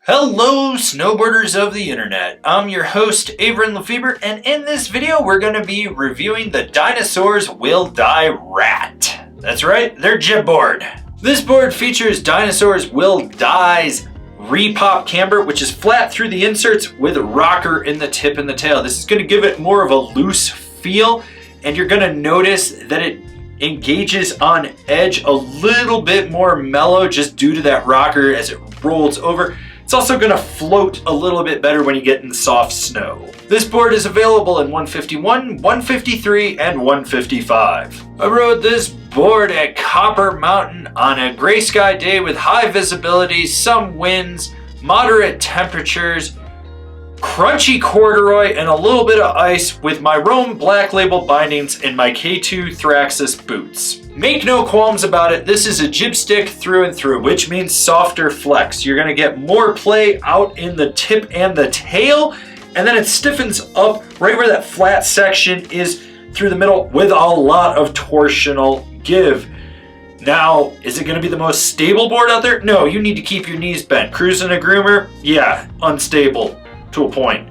Hello, snowboarders of the internet. I'm your host, Avran LeFeber, and in this video, we're going to be reviewing the Dinosaurs Will Die Rat. That's right, their jib board. This board features Dinosaurs Will Die's repop camber, which is flat through the inserts with a rocker in the tip and the tail. This is going to give it more of a loose feel, and you're going to notice that it engages on edge a little bit more mellow just due to that rocker as it rolls over. It's also going to float a little bit better when you get in the soft snow. This board is available in 151, 153, and 155. I rode this board at Copper Mountain on a gray sky day with high visibility, some winds, moderate temperatures, crunchy corduroy, and a little bit of ice with my Rome Black Label bindings and my K2 Thraxis boots. Make no qualms about it, this is a jib stick through and through, which means softer flex. You're gonna get more play out in the tip and the tail, and then it stiffens up right where that flat section is through the middle with a lot of torsional give. Now, is it gonna be the most stable board out there? No, you need to keep your knees bent. Cruising a groomer? Yeah, unstable to a point.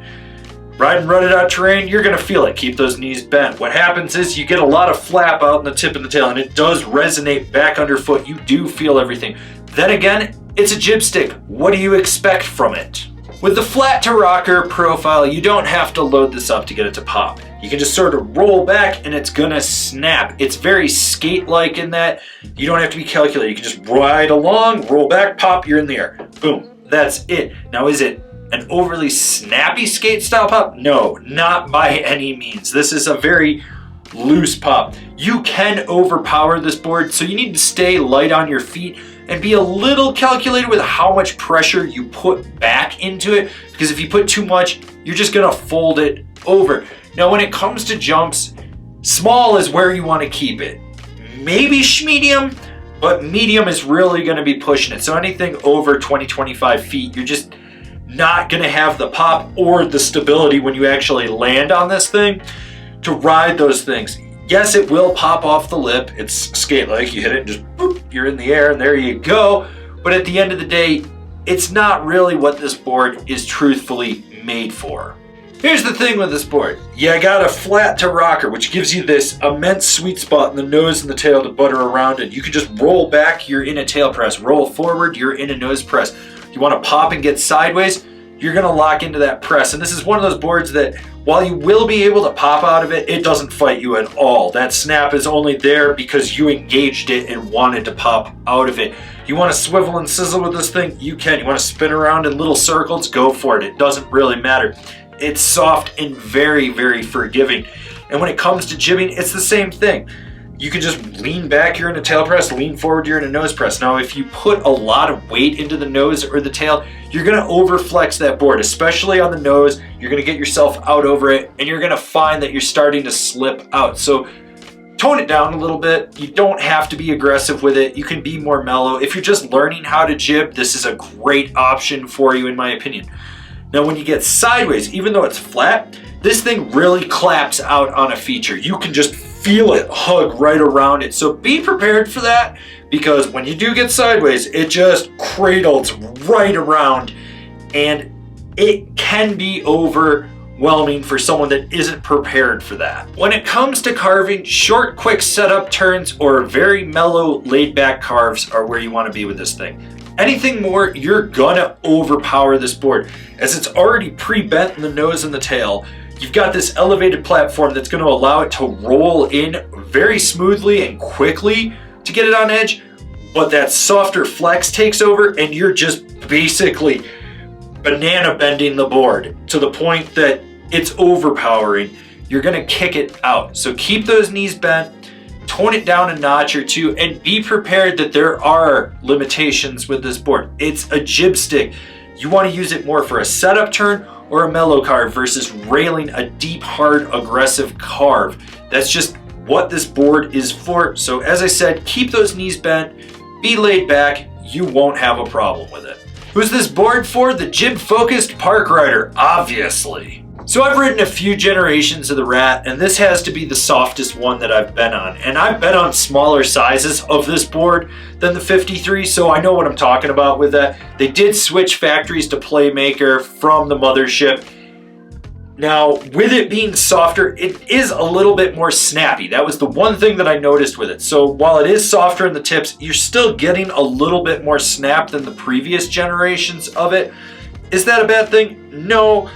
Riding rutted out terrain, you're gonna feel it. Keep those knees bent. What happens is you get a lot of flap out in the tip and the tail, and it does resonate back underfoot. You do feel everything. Then again, it's a jib stick. What do you expect from it? With the flat to rocker profile, you don't have to load this up to get it to pop. You can just sort of roll back and it's gonna snap. It's very skate-like in that you don't have to be calculated. You can just ride along, roll back, pop, you're in the air. Boom, that's it. Now is it an overly snappy skate style pop? No, not by any means. This is a very loose pop. You can overpower this board, so you need to stay light on your feet and be a little calculated with how much pressure you put back into it, because if you put too much, you're just gonna fold it over. Now, when it comes to jumps, small is where you wanna keep it. Maybe medium, but medium is really gonna be pushing it. So anything over 20, 25 feet, you're just not gonna have the pop or the stability when you actually land on this thing to ride those things. Yes, it will pop off the lip. It's skate-like, you hit it and just boop, you're in the air and there you go. But at the end of the day, it's not really what this board is truthfully made for. Here's the thing with this board. You got a flat to rocker, which gives you this immense sweet spot in the nose and the tail to butter around it. You can just roll back, you're in a tail press. Roll forward, you're in a nose press. You want to pop and get sideways, you're going to lock into that press. And this is one of those boards that, while you will be able to pop out of it, it doesn't fight you at all. That snap is only there because you engaged it and wanted to pop out of it. You want to swivel and sizzle with this thing? You can. You want to spin around in little circles? Go for it. It doesn't really matter. It's soft and very, very forgiving. And when it comes to jibbing, it's the same thing. You can just lean back, you're in a tail press, lean forward, you're in a nose press. Now, if you put a lot of weight into the nose or the tail, you're gonna overflex that board, especially on the nose. You're gonna get yourself out over it, and you're gonna find that you're starting to slip out. So tone it down a little bit. You don't have to be aggressive with it. You can be more mellow. If you're just learning how to jib, this is a great option for you, in my opinion. Now, when you get sideways, even though it's flat, this thing really claps out on a feature. You can just feel it hug right around it. So be prepared for that, because when you do get sideways, it just cradles right around, and it can be overwhelming for someone that isn't prepared for that. When it comes to carving, short, quick setup turns or very mellow, laid back carves are where you want to be with this thing. Anything more, you're gonna overpower this board, as it's already pre-bent in the nose and the tail. You've got this elevated platform that's going to allow it to roll in very smoothly and quickly to get it on edge, but that softer flex takes over and you're just basically banana bending the board to the point that it's overpowering. You're going to kick it out. So keep those knees bent, tone it down a notch or two, and be prepared that there are limitations with this board. It's a jib stick. You want to use it more for a setup turn or a mellow carve versus railing a deep, hard, aggressive carve. That's just what this board is for. So as I said, keep those knees bent, be laid back, you won't have a problem with it. Who's this board for? The jib-focused park rider, obviously. So I've ridden a few generations of the Rat, and this has to be the softest one that I've been on. And I've been on smaller sizes of this board than the 53, so I know what I'm talking about with that. They did switch factories to Playmaker from the mothership. Now, with it being softer, it is a little bit more snappy. That was the one thing that I noticed with it. So while it is softer in the tips, you're still getting a little bit more snap than the previous generations of it. Is that a bad thing? No.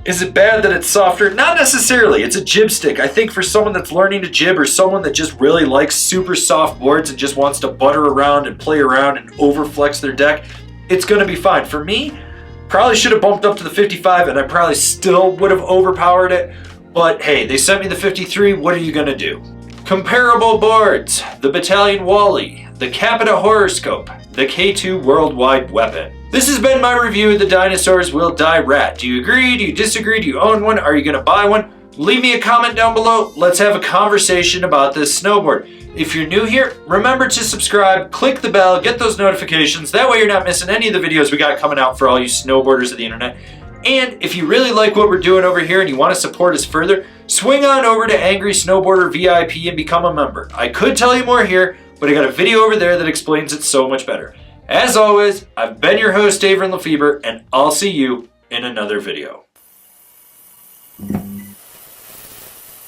Is it bad that it's softer? Not necessarily. It's a jib stick. I think for someone that's learning to jib or someone that just really likes super soft boards and just wants to butter around and play around and overflex their deck, it's going to be fine. For me, probably should have bumped up to the 55 and I probably still would have overpowered it. But hey, they sent me the 53. What are you going to do? Comparable boards. The Battalion Wally, the Capita Horoscope, the K2 Worldwide Weapon. This has been my review of the Dinosaurs Will Die Rat. Do you agree? Do you disagree? Do you own one? Are you going to buy one? Leave me a comment down below. Let's have a conversation about this snowboard. If you're new here, remember to subscribe, click the bell, get those notifications. That way you're not missing any of the videos we got coming out for all you snowboarders of the internet. And if you really like what we're doing over here and you want to support us further, swing on over to Angry Snowboarder VIP and become a member. I could tell you more here, but I got a video over there that explains it so much better. As always, I've been your host, Avran LeFeber, and I'll see you in another video.